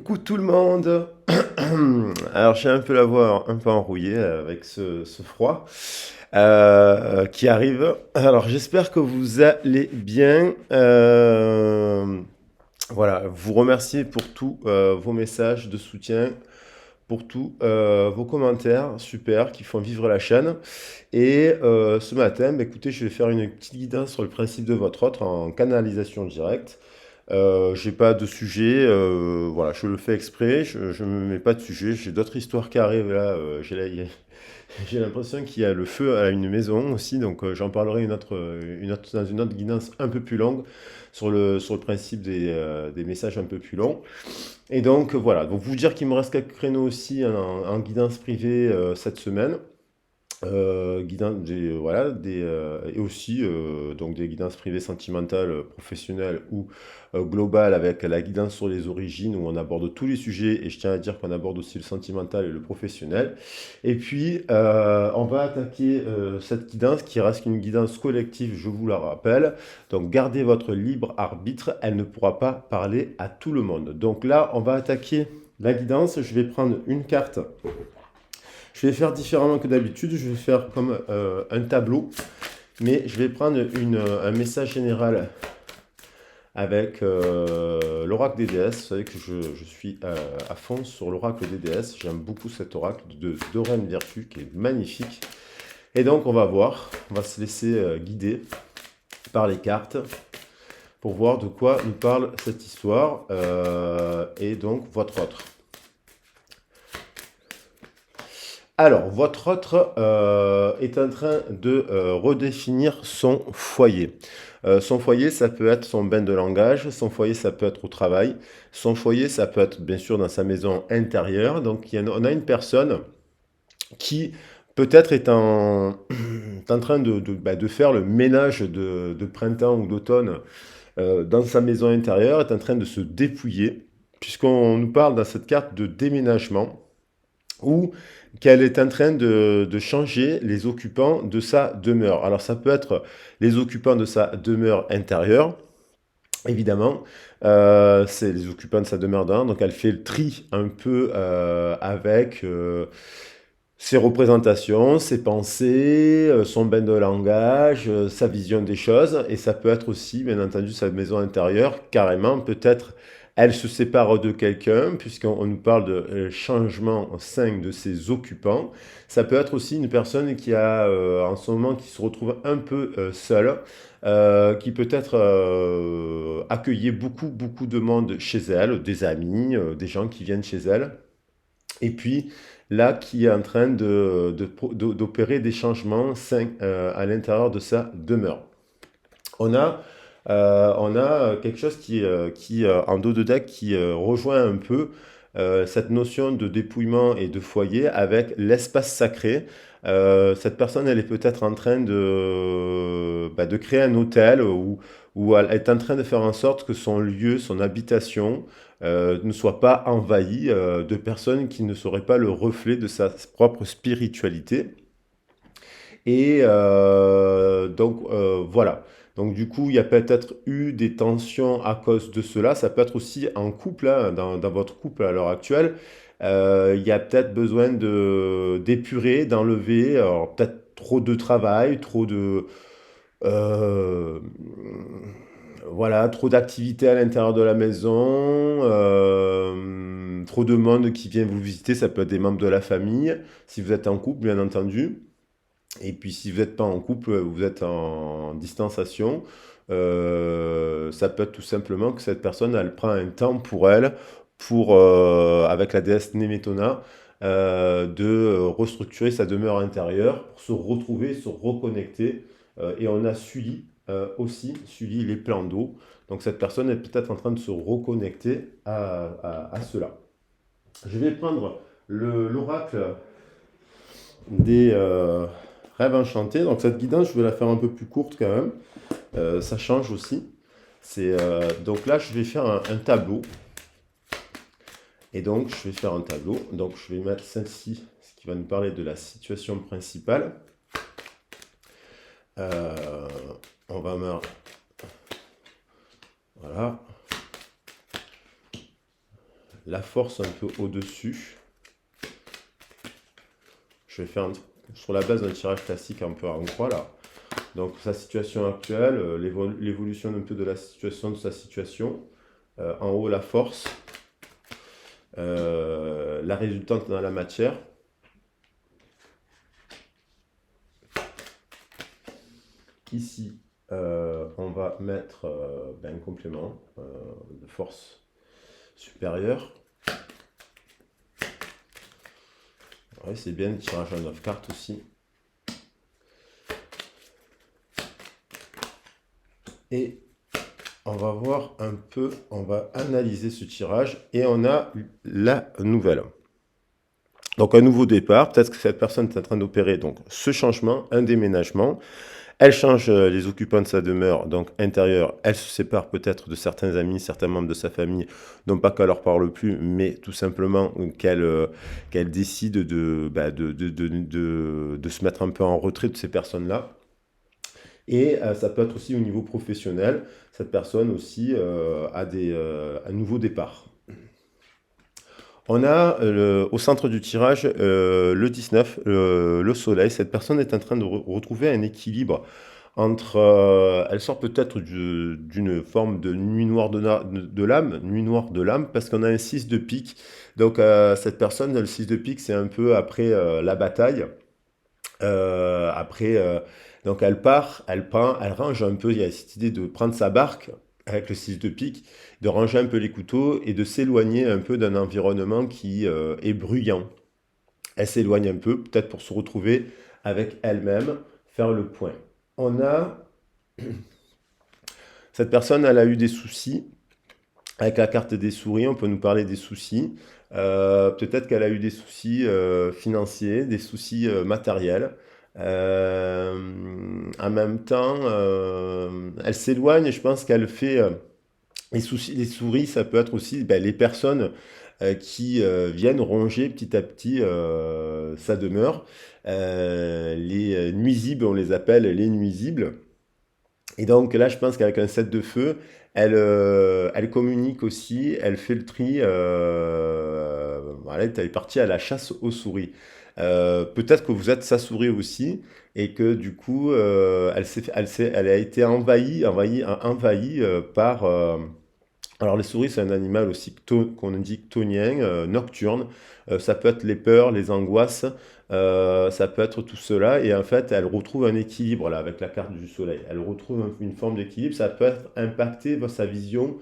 Coucou tout le monde. Alors j'ai un peu la voix un peu enrouillée avec ce froid qui arrive. Alors j'espère que vous allez bien. Voilà, vous remercier pour tous vos messages de soutien, pour tous vos commentaires, super, qui font vivre la chaîne. Et ce matin, bah, écoutez, je vais faire une petite guidance sur le principe de votre autre en canalisation directe. J'ai pas de sujet, voilà, je le fais exprès, je me mets pas de sujet, j'ai d'autres histoires qui arrivent là, j'ai l'impression qu'il y a le feu à une maison aussi, donc j'en parlerai dans une autre guidance un peu plus longue sur le principe des messages un peu plus longs. Et donc voilà, donc vous dire qu'il me reste quelques créneaux aussi en guidance privée cette semaine. Voilà, et aussi donc des guidances privées sentimentales, professionnelles ou globales avec la guidance sur les origines où on aborde tous les sujets et je tiens à dire qu'on aborde aussi le sentimental et le professionnel. Et puis on va attaquer cette guidance qui reste une guidance collective, je vous la rappelle. Donc gardez votre libre arbitre, elle ne pourra pas parler à tout le monde. Donc là, on va attaquer la guidance, je vais prendre une carte. Je vais faire différemment que d'habitude, je vais faire comme un tableau, mais je vais prendre un message général avec l'oracle des déesses. Vous savez que je suis à fond sur l'oracle des déesses, j'aime beaucoup cet oracle de Doreen Virtue qui est magnifique. Et donc on va voir, on va se laisser guider par les cartes pour voir de quoi nous parle cette histoire et donc votre autre. Alors, votre autre est en train de redéfinir son foyer. Son foyer, ça peut être son bain de langage, son foyer, ça peut être au travail, son foyer, ça peut être bien sûr dans sa maison intérieure. Donc, on a une personne qui peut-être est en train de faire le ménage de printemps ou d'automne dans sa maison intérieure, est en train de se dépouiller, puisqu'on nous parle dans cette carte de déménagement ou qu'elle est en train de changer les occupants de sa demeure. Alors ça peut être les occupants de sa demeure intérieure, évidemment, c'est les occupants de sa demeure d'un, donc elle fait le tri un peu avec ses représentations, ses pensées, son bain de langage, sa vision des choses, et ça peut être aussi, bien entendu, sa maison intérieure, carrément, peut-être elle se sépare de quelqu'un, puisqu'on nous parle de changement au sein de ses occupants. Ça peut être aussi une personne qui a, en ce moment, qui se retrouve un peu seule, qui peut-être accueillait beaucoup de monde chez elle, des amis, des gens qui viennent chez elle. Et puis là, qui est en train d'opérer des changements sains à l'intérieur de sa demeure. On a quelque chose qui en dos de deck, qui rejoint un peu cette notion de dépouillement et de foyer avec l'espace sacré. Cette personne, elle est peut-être en train de créer un hôtel où elle est en train de faire en sorte que son lieu, son habitation, ne soit pas envahi de personnes qui ne seraient pas le reflet de sa propre spiritualité. Et voilà. Donc du coup, il y a peut-être eu des tensions à cause de cela. Ça peut être aussi en couple, hein, dans votre couple à l'heure actuelle. Il y a peut-être besoin d'épurer, d'enlever, alors peut-être trop de travail, euh, voilà, trop d'activités à l'intérieur de la maison, trop de monde qui vient vous visiter. Ça peut être des membres de la famille, si vous êtes en couple, bien entendu. Et puis si vous n'êtes pas en couple, vous êtes en distanciation, ça peut être tout simplement que cette personne, elle prend un temps pour elle, avec la déesse Nemetona, de restructurer sa demeure intérieure pour se retrouver, se reconnecter. Et on a aussi Sully les plans d'eau. Donc cette personne est peut-être en train de se reconnecter à cela. Je vais prendre l'oracle des rêves enchantés. Donc cette guidance, je vais la faire un peu plus courte quand même. Ça change aussi. Donc là, je vais faire un tableau. Et donc, je vais faire un tableau. Donc, je vais mettre celle-ci, ce qui va nous parler de la situation principale. Euh, on va mettre... Voilà. la force un peu au-dessus. Je vais faire sur la base d'un tirage classique un peu en croix là. Donc sa situation actuelle, l'évolution un peu de la situation de sa situation. En haut la force, la résultante dans la matière. Ici, on va mettre un complément de force supérieure. Ouais, c'est bien le tirage à 9 cartes aussi. Et on va voir un peu, on va analyser ce tirage et on a la nouvelle. Donc un nouveau départ, peut-être que cette personne est en train d'opérer donc ce changement, un déménagement. Elle change les occupants de sa demeure, donc intérieure. Elle se sépare peut-être de certains amis, certains membres de sa famille, non pas qu'elle leur parle plus, mais tout simplement qu'elle décide de se mettre un peu en retrait de ces personnes-là. Et ça peut être aussi au niveau professionnel. Cette personne aussi a un nouveau départ. On a au centre du tirage le 19, le soleil. Cette personne est en train de retrouver un équilibre entre... elle sort peut-être d'une forme de nuit noire de l'âme, nuit noire de l'âme, parce qu'on a un 6 de pique. Donc cette personne, le 6 de pique, c'est un peu après la bataille. Donc elle part, elle peint, elle range un peu, il y a cette idée de prendre sa barque avec le 6 de pique, de ranger un peu les couteaux et de s'éloigner un peu d'un environnement qui est bruyant. Elle s'éloigne un peu, peut-être pour se retrouver avec elle-même, faire le point. On a... Cette personne, elle a eu des soucis. Avec la carte des souris, on peut nous parler des soucis. Peut-être qu'elle a eu des soucis financiers, des soucis matériels. Euh, En même temps, elle s'éloigne. Je pense qu'elle fait les soucis, les souris. Ça peut être aussi les personnes qui viennent ronger petit à petit sa demeure. Les nuisibles, on les appelle les nuisibles. Et donc là, je pense qu'avec un 7 de feu, elle communique aussi, elle fait le tri. Voilà, elle est partie à la chasse aux souris. Peut-être que vous êtes sa souris aussi, et que du coup, elle a été envahie par... alors les souris, c'est un animal aussi qu'on dit chtonien, nocturne. Ça peut être les peurs, les angoisses, ça peut être tout cela. Et en fait, elle retrouve un équilibre là avec la carte du soleil. Elle retrouve une forme d'équilibre. Ça peut être impacté sa vision.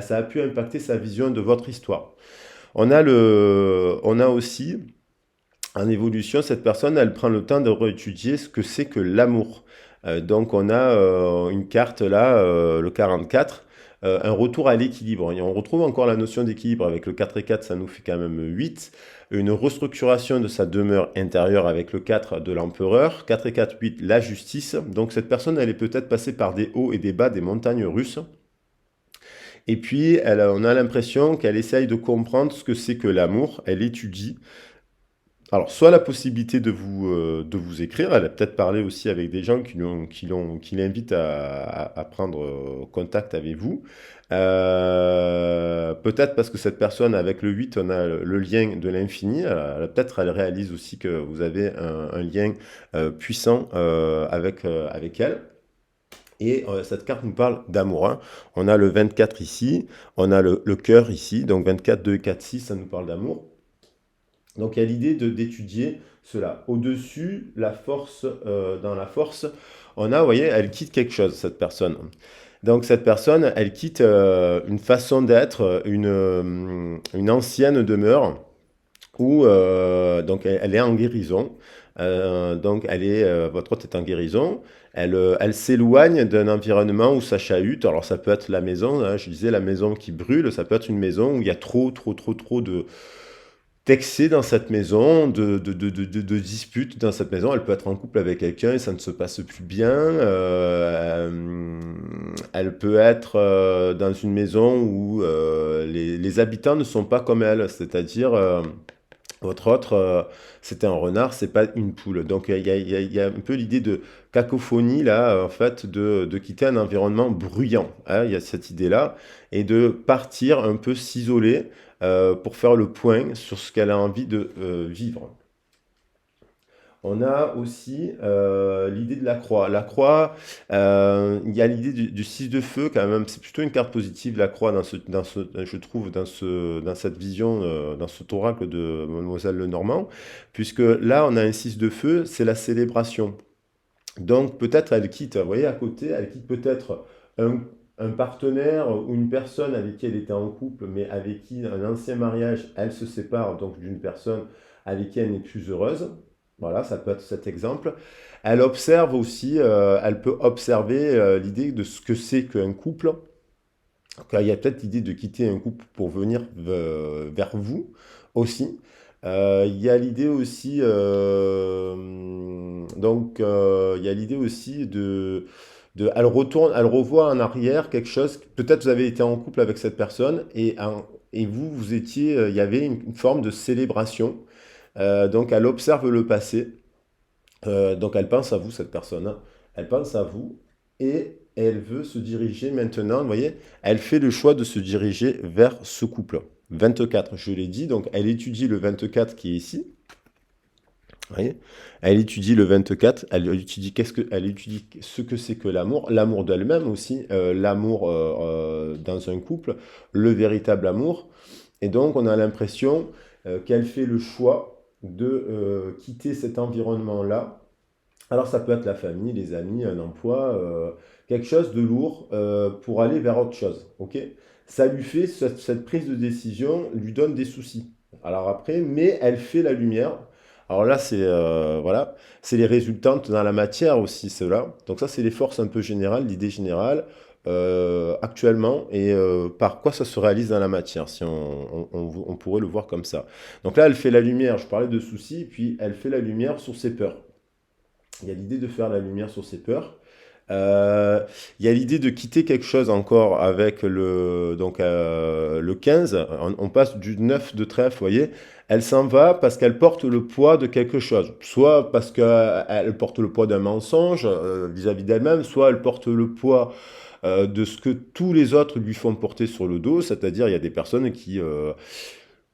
Ça a pu impacter sa vision de votre histoire. On a aussi en évolution, cette personne, elle prend le temps de réétudier ce que c'est que l'amour. Donc on a une carte là, le 44, un retour à l'équilibre. Et on retrouve encore la notion d'équilibre avec le 4 et 4, ça nous fait quand même 8. Une restructuration de sa demeure intérieure avec le 4 de l'empereur. 4 et 4, 8, la justice. Donc cette personne, elle est peut-être passée par des hauts et des bas, des montagnes russes. Et puis, on a l'impression qu'elle essaye de comprendre ce que c'est que l'amour. Elle étudie. Alors, soit la possibilité de vous écrire, elle a peut-être parlé aussi avec des gens qui l'invitent à prendre contact avec vous. Peut-être parce que cette personne, avec le 8, on a le lien de l'infini. Peut-être elle réalise aussi que vous avez un lien puissant avec elle. Et cette carte nous parle d'amour, hein. On a le 24 ici, on a le cœur ici, donc 24, 2, 4, 6, ça nous parle d'amour. Donc il y a l'idée d'étudier cela. Au-dessus, la force, dans la force, on a, vous voyez, elle quitte quelque chose, cette personne. Donc cette personne, elle quitte une façon d'être, une ancienne demeure où donc elle est en guérison. Donc votre hôte est en guérison. Elle s'éloigne d'un environnement où ça chahute. Alors ça peut être la maison, hein, je disais la maison qui brûle, ça peut être une maison où il y a trop d'excès dans cette maison, de disputes dans cette maison. Elle peut être en couple avec quelqu'un et ça ne se passe plus bien. Elle peut être dans une maison où les habitants ne sont pas comme elle, c'est-à-dire Votre autre, c'était un renard, c'est pas une poule. Donc il y a un peu l'idée de cacophonie là, en fait, de quitter un environnement bruyant, hein. Il y a cette idée-là, et de partir un peu s'isoler pour faire le point sur ce qu'elle a envie de vivre. On a aussi l'idée de la croix. La croix, il y a l'idée du 6 de feu quand même. C'est plutôt une carte positive, la croix, je trouve, dans cette vision, dans cet oracle de Mademoiselle Lenormand, puisque là, on a un 6 de feu, c'est la célébration. Donc peut-être elle quitte, vous voyez à côté, elle quitte peut-être un, un partenaire ou une personne avec qui elle était en couple, mais avec qui un ancien mariage, elle se sépare donc d'une personne avec qui elle n'est plus heureuse. Voilà, ça peut être cet exemple. Elle observe aussi, elle peut observer l'idée de ce que c'est qu'un couple. Donc, il y a peut-être l'idée de quitter un couple pour venir vers vous aussi. Il y a l'idée aussi, il y a l'idée aussi elle retourne, elle revoit en arrière quelque chose. Peut-être vous avez été en couple avec cette personne et vous, vous étiez, il y avait une forme de célébration. Donc elle observe le passé. Donc elle pense à vous, cette personne, hein. Elle pense à vous et elle veut se diriger maintenant, vous voyez, elle fait le choix de se diriger vers ce couple. 24, je l'ai dit, donc elle étudie le 24 qui est ici. Vous voyez, elle étudie le 24, elle étudie ce que c'est que l'amour d'elle-même aussi, l'amour dans un couple, le véritable amour. Et donc on a l'impression qu'elle fait le choix de quitter cet environnement-là. Alors ça peut être la famille, les amis, un emploi, quelque chose de lourd pour aller vers autre chose. Ok? Ça lui fait, cette prise de décision lui donne des soucis. Alors après, mais elle fait la lumière. Alors là, voilà, c'est les résultantes dans la matière aussi, cela. Donc ça, c'est les forces un peu générales, l'idée générale actuellement et par quoi ça se réalise dans la matière, si on pourrait le voir comme ça. Donc là, elle fait la lumière. Je parlais de soucis, puis elle fait la lumière sur ses peurs. Il y a l'idée de faire la lumière sur ses peurs. Euh, il y a l'idée de quitter quelque chose encore avec le 15. On passe du 9 de trèfle, vous voyez. Elle s'en va parce qu'elle porte le poids de quelque chose. Soit parce qu'elle porte le poids d'un mensonge vis-à-vis d'elle-même, soit elle porte le poids de ce que tous les autres lui font porter sur le dos. C'est-à-dire, il y a des personnes qui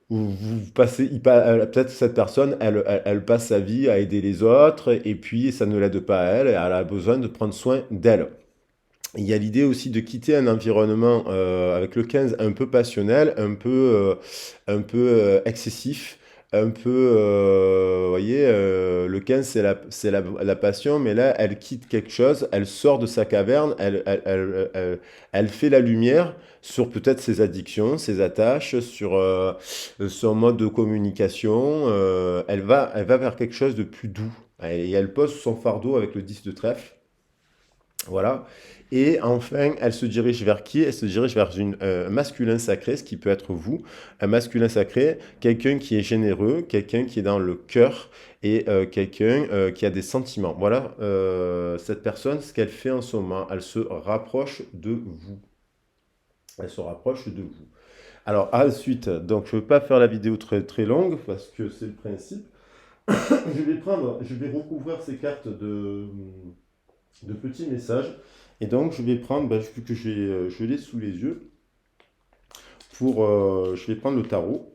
vous passez, peut-être cette personne, elle passe sa vie à aider les autres, et puis ça ne l'aide pas à elle, et elle a besoin de prendre soin d'elle. Il y a l'idée aussi de quitter un environnement avec le 15 un peu passionnel, un peu excessif, un peu, vous voyez, le 15 la passion, mais là elle quitte quelque chose, elle sort de sa caverne, elle fait la lumière sur peut-être ses addictions, ses attaches, sur son mode de communication, elle va vers quelque chose de plus doux, et elle pose son fardeau avec le 10 de trèfle. Voilà. Et enfin, elle se dirige vers qui? Elle se dirige vers un masculin sacré, ce qui peut être vous. Un masculin sacré, quelqu'un qui est généreux, quelqu'un qui est dans le cœur et quelqu'un qui a des sentiments. Voilà, cette personne, ce qu'elle fait en ce moment, elle se rapproche de vous. Elle se rapproche de vous. Alors, ensuite, donc je ne veux pas faire la vidéo très, très longue parce que c'est le principe. Je vais recouvrir ces cartes de petits messages. Et donc, je vais prendre, vu que je l'ai sous les yeux, je vais prendre le tarot.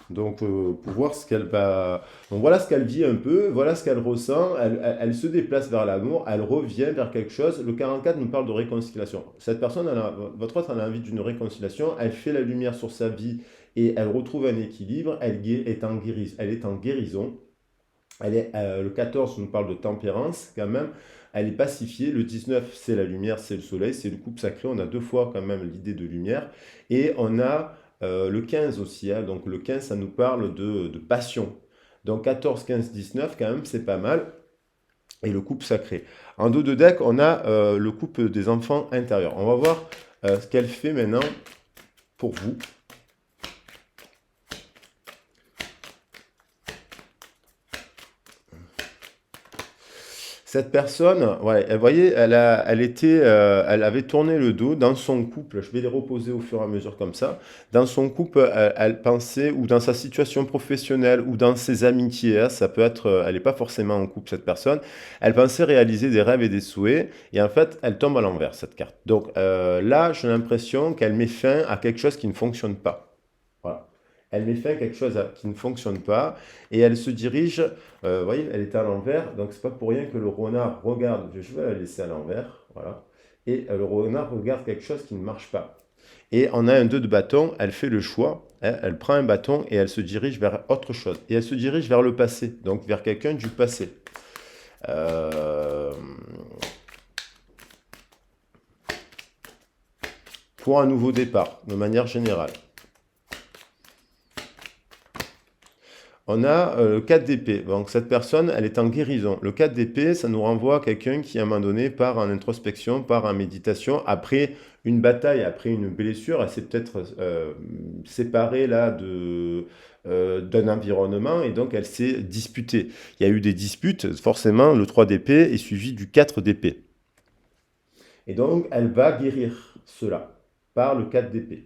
Donc, pour voir ce qu'elle va. Donc, voilà ce qu'elle vit un peu, voilà ce qu'elle ressent. Elle se déplace vers l'amour, elle revient vers quelque chose. Le 44 nous parle de réconciliation. Cette personne, votre autre, elle a envie d'une réconciliation. Elle fait la lumière sur sa vie et elle retrouve un équilibre. Elle est en guérison. Le 14 nous parle de tempérance quand même. Elle est pacifiée. Le 19, c'est la lumière, c'est le soleil, c'est le couple sacré. On a deux fois quand même l'idée de lumière. Et on a le 15 aussi, hein. Donc le 15, ça nous parle de passion. Donc 14, 15, 19, quand même, c'est pas mal. Et le couple sacré. En dos de deck, on a le couple des enfants intérieurs. On va voir ce qu'elle fait maintenant pour vous. Cette personne, ouais, elle, voyez, elle avait tourné le dos dans son couple. Je vais les reposer au fur et à mesure comme ça. Dans son couple, elle pensait, ou dans sa situation professionnelle, ou dans ses amitiés, hein, ça peut être, elle n'est pas forcément en couple, cette personne. Elle pensait réaliser des rêves et des souhaits, et en fait, elle tombe à l'envers, cette carte. Donc là, j'ai l'impression qu'elle met fin à quelque chose qui ne fonctionne pas. Voilà. Elle met fin à quelque chose qui ne fonctionne pas et elle se dirige, vous voyez, elle est à l'envers, donc c'est pas pour rien que le renard regarde, je vais la laisser à l'envers, voilà, et le renard regarde quelque chose qui ne marche pas. Et on a un 2 de bâton, elle fait le choix, hein, elle prend un bâton et elle se dirige vers autre chose. Et elle se dirige vers le passé, donc vers quelqu'un du passé. Euh, pour un nouveau départ, de manière générale. On a le 4 d'épée. Donc cette personne, elle est en guérison. Le 4 d'épée, ça nous renvoie à quelqu'un qui, à un moment donné, part en introspection, part en méditation, après une bataille, après une blessure, elle s'est peut-être séparée là d'un environnement et donc elle s'est disputée. Il y a eu des disputes, forcément, le 3 d'épée est suivi du 4 d'épée. Et donc, elle va guérir cela par le 4 d'épée.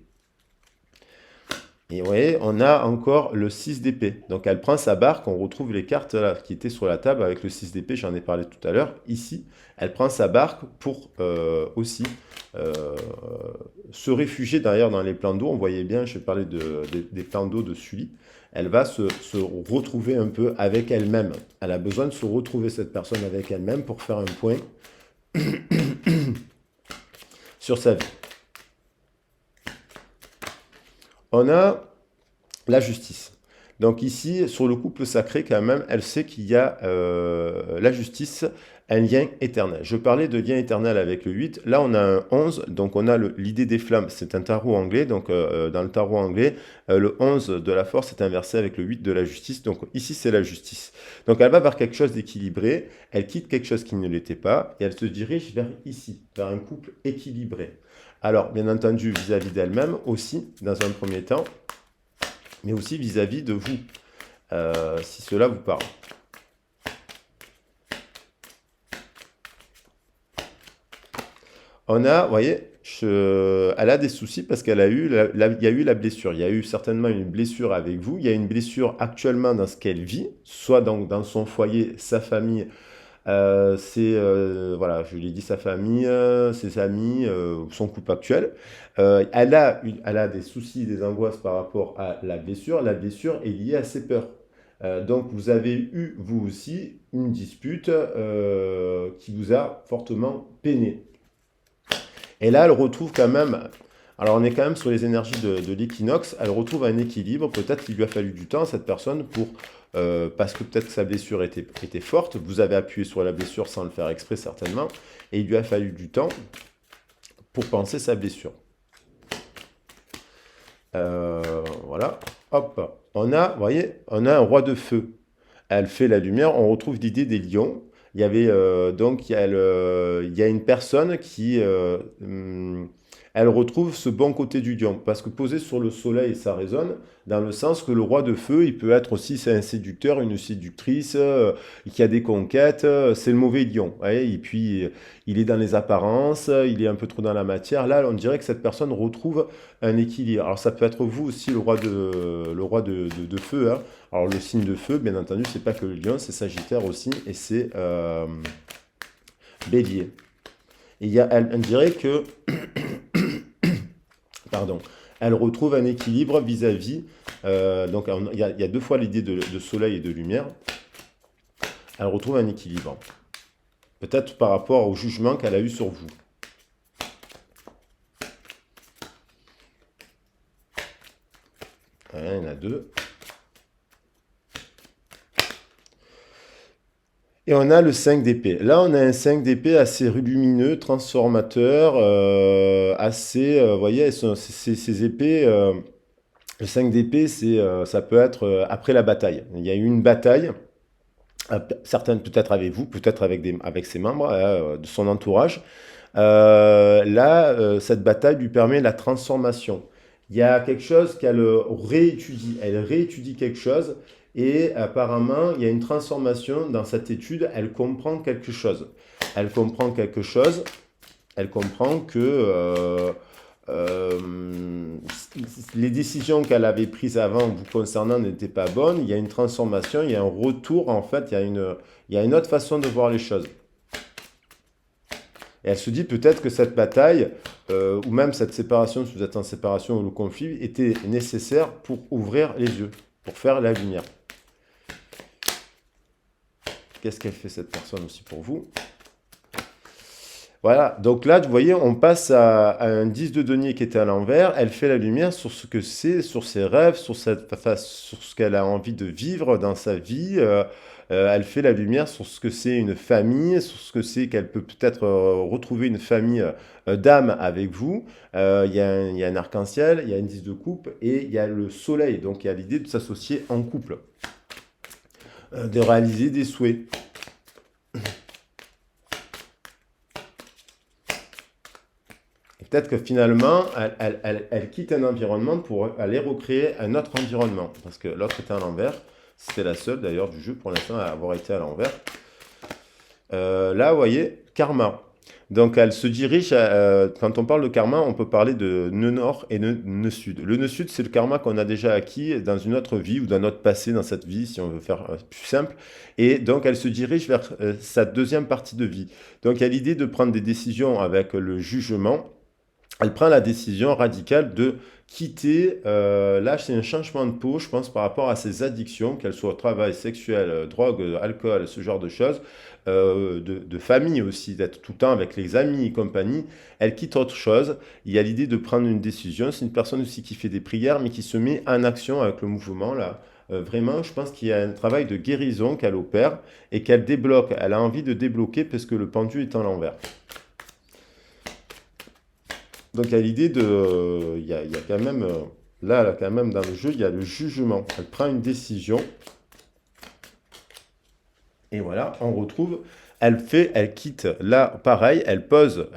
Et vous voyez, on a encore le 6 d'épée. Donc elle prend sa barque, on retrouve les cartes là, qui étaient sur la table avec le 6 d'épée, j'en ai parlé tout à l'heure. Ici, elle prend sa barque pour aussi euh, se réfugier derrière dans les plans d'eau. On voyait bien, je parlais des plans d'eau de Sully. Elle va se retrouver un peu avec elle-même. Elle a besoin de se retrouver, cette personne, avec elle-même pour faire un point sur sa vie. On a la justice. Donc ici, sur le couple sacré, quand même, elle sait qu'il y a la justice, un lien éternel. Je parlais de lien éternel avec le 8. Là, on a un 11, donc on a l'idée des flammes. C'est un tarot anglais, donc dans le tarot anglais, le 11 de la force est inversé avec le 8 de la justice. Donc ici, c'est la justice. Donc elle va vers quelque chose d'équilibré, elle quitte quelque chose qui ne l'était pas, et elle se dirige vers ici, vers un couple équilibré. Alors, bien entendu, vis-à-vis d'elle-même aussi, dans un premier temps, mais aussi vis-à-vis de vous, si cela vous parle. On a, vous voyez, elle a des soucis parce qu'elle a eu, il y a eu la blessure. Il y a eu certainement une blessure avec vous. Il y a une blessure actuellement dans ce qu'elle vit, soit dans son foyer, sa famille. Voilà, je l'ai dit, sa famille, ses amis, son couple actuel. Elle a des soucis, des angoisses par rapport à la blessure. La blessure est liée à ses peurs. Donc vous avez eu, vous aussi, une dispute qui vous a fortement peiné. Et là, elle retrouve quand même, alors on est quand même sur les énergies de l'équinoxe, elle retrouve un équilibre, peut-être qu'il lui a fallu du temps à cette personne parce que peut-être que sa blessure était forte, vous avez appuyé sur la blessure sans le faire exprès certainement, et il lui a fallu du temps pour penser sa blessure. Voilà, hop, vous voyez, on a un roi de feu. Elle fait la lumière, on retrouve l'idée des lions. Il y avait donc il y a une personne qui elle retrouve ce bon côté du lion parce que posé sur le soleil ça résonne dans le sens que le roi de feu il peut être aussi c'est un séducteur, une séductrice qui a des conquêtes, c'est le mauvais lion. Ouais, et puis il est dans les apparences, il est un peu trop dans la matière. Là on dirait que cette personne retrouve un équilibre. Alors ça peut être vous aussi le roi de feu, hein. Alors le signe de feu, bien entendu, c'est pas que le lion, c'est Sagittaire aussi, et c'est Bélier. Et elle dirait que, pardon, elle retrouve un équilibre vis-à-vis, donc il y a deux fois l'idée de soleil et de lumière, elle retrouve un équilibre. Peut-être par rapport au jugement qu'elle a eu sur vous. Voilà, il y en a deux. Et on a le 5 d'épée. Là, on a un 5 d'épée assez lumineux, transformateur, assez, vous voyez, ces épées, le 5 d'épée, ça peut être après la bataille. Il y a eu une bataille, certaines peut-être avec vous, peut-être avec ses membres, de son entourage. Là, cette bataille lui permet la transformation. Il y a quelque chose qu'elle réétudie. Elle réétudie quelque chose et apparemment, il y a une transformation dans cette étude. Elle comprend quelque chose. Elle comprend quelque chose. Elle comprend que les décisions qu'elle avait prises avant vous concernant n'étaient pas bonnes. Il y a une transformation, il y a un retour. En fait, il y a une autre façon de voir les choses. Et elle se dit peut-être que cette bataille, ou même cette séparation, si vous êtes en séparation ou le conflit, était nécessaire pour ouvrir les yeux, pour faire la lumière. Qu'est-ce qu'elle fait cette personne aussi pour vous? Voilà, donc là, vous voyez, on passe à un 10 de denier qui était à l'envers. Elle fait la lumière sur ce que c'est, sur ses rêves, sur ce qu'elle a envie de vivre dans sa vie. Elle fait la lumière sur ce que c'est une famille, sur ce que c'est qu'elle peut peut-être retrouver une famille d'âme avec vous. Il y a un arc-en-ciel, il y a une 10 de coupe et il y a le soleil. Donc il y a l'idée de s'associer en couple, de réaliser des souhaits. Peut-être que finalement, elle quitte un environnement pour aller recréer un autre environnement. Parce que l'autre était à l'envers. C'était la seule d'ailleurs du jeu pour l'instant à avoir été à l'envers. Là, vous voyez, karma. Donc elle se dirige, quand on parle de karma, on peut parler de nœud nord et nœud sud. Le nœud sud, c'est le karma qu'on a déjà acquis dans une autre vie ou dans notre passé, dans cette vie, si on veut faire plus simple. Et donc elle se dirige vers sa deuxième partie de vie. Donc il y a l'idée de prendre des décisions avec le jugement. Elle prend la décision radicale de quitter, là c'est un changement de peau, je pense, par rapport à ses addictions, qu'elles soient au travail, sexuel, drogue, alcool, ce genre de choses, de famille aussi, d'être tout le temps avec les amis et compagnie. Elle quitte autre chose, il y a l'idée de prendre une décision, c'est une personne aussi qui fait des prières, mais qui se met en action avec le mouvement, là. Vraiment, je pense qu'il y a un travail de guérison qu'elle opère et qu'elle débloque, elle a envie de débloquer parce que le pendu est en l'envers. Donc il y a l'idée de... il y a quand même... là, quand même, dans le jeu, il y a le jugement. Elle prend une décision. Et voilà, on retrouve... Elle quitte. Là, pareil, elle pose.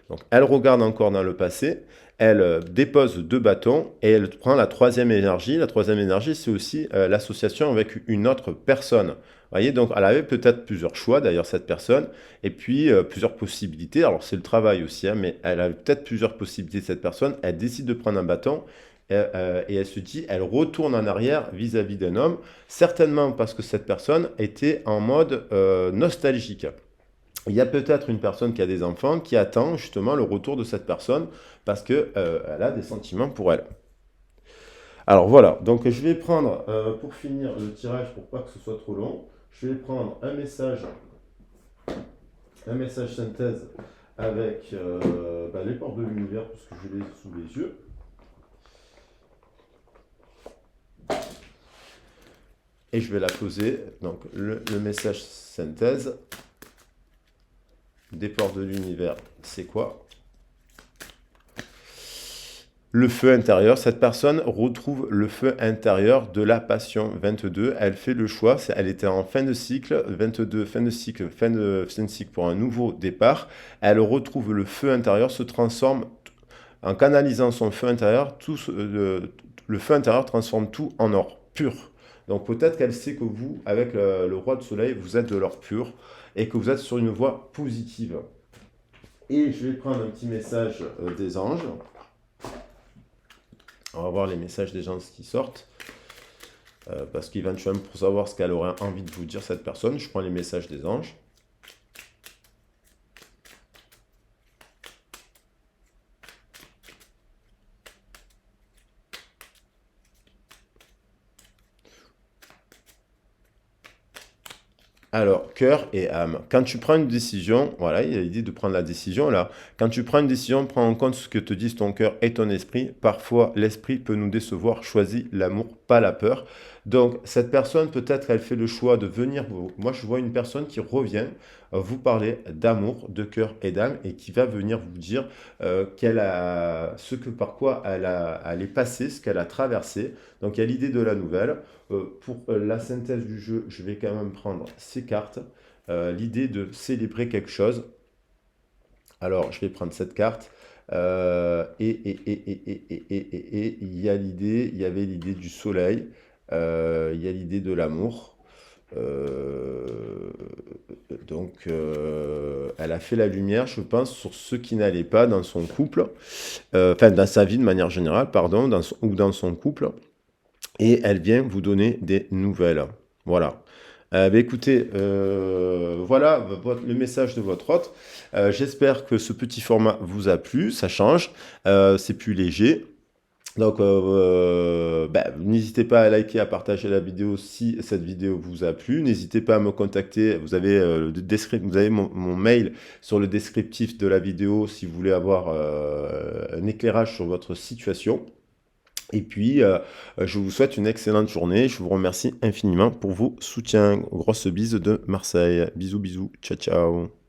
Donc elle regarde encore dans le passé. Elle dépose 2 bâtons et elle prend la troisième énergie. La troisième énergie, c'est aussi l'association avec une autre personne. Vous voyez, donc elle avait peut-être plusieurs choix, d'ailleurs, cette personne, et puis plusieurs possibilités. Alors, c'est le travail aussi, hein, mais elle avait peut-être plusieurs possibilités, cette personne. Elle décide de prendre un bâton et elle se dit, elle retourne en arrière vis-à-vis d'un homme, certainement parce que cette personne était en mode nostalgique. Il y a peut-être une personne qui a des enfants qui attend justement le retour de cette personne parce qu'elle a des sentiments pour elle. Alors voilà, donc je vais prendre, pour finir le tirage, pour pas que ce soit trop long, je vais prendre un message synthèse avec les portes de l'univers, puisque je l'ai sous les yeux. Et je vais la poser, donc le message synthèse des portes de l'univers, c'est quoi? Le feu intérieur, cette personne retrouve le feu intérieur de la passion. 22, elle fait le choix, elle était en fin de cycle, 22, fin de cycle, fin de cycle pour un nouveau départ. Elle retrouve le feu intérieur, se transforme, en canalisant son feu intérieur, le feu intérieur transforme tout en or pur. Donc peut-être qu'elle sait que vous, avec le roi de soleil, vous êtes de l'or pur et que vous êtes sur une voie positive. Et je vais prendre un petit message des anges. On va voir les messages des gens qui sortent. Parce qu'éventuellement, pour savoir ce qu'elle aurait envie de vous dire, cette personne, je prends les messages des anges. Alors, cœur et âme. Quand tu prends une décision, voilà, il y a l'idée de prendre la décision là. Quand tu prends une décision, prends en compte ce que te disent ton cœur et ton esprit. Parfois, l'esprit peut nous décevoir. Choisis l'amour, pas la peur. Donc, cette personne, peut-être, elle fait le choix de venir. Moi, je vois une personne qui revient vous parler d'amour, de cœur et d'âme et qui va venir vous dire par quoi elle est passée, ce qu'elle a traversé. Donc, il y a l'idée de la nouvelle. Pour la synthèse du jeu, je vais quand même prendre ces cartes. L'idée de célébrer quelque chose. Alors, je vais prendre cette carte. Il y a l'idée, il y avait l'idée du soleil, il y a l'idée de l'amour. Euh, Elle a fait la lumière, je pense, sur ce qui n'allait pas dans son couple, enfin dans sa vie de manière générale, pardon, ou dans son couple, et elle vient vous donner des nouvelles. Voilà. Écoutez, voilà le message de votre hôte. J'espère que ce petit format vous a plu, ça change, c'est plus léger. Donc, n'hésitez pas à liker, à partager la vidéo si cette vidéo vous a plu. N'hésitez pas à me contacter. Vous avez, vous avez mon mail sur le descriptif de la vidéo si vous voulez avoir un éclairage sur votre situation. Et puis, je vous souhaite une excellente journée. Je vous remercie infiniment pour vos soutiens. Grosse bise de Marseille. Bisous, bisous. Ciao, ciao.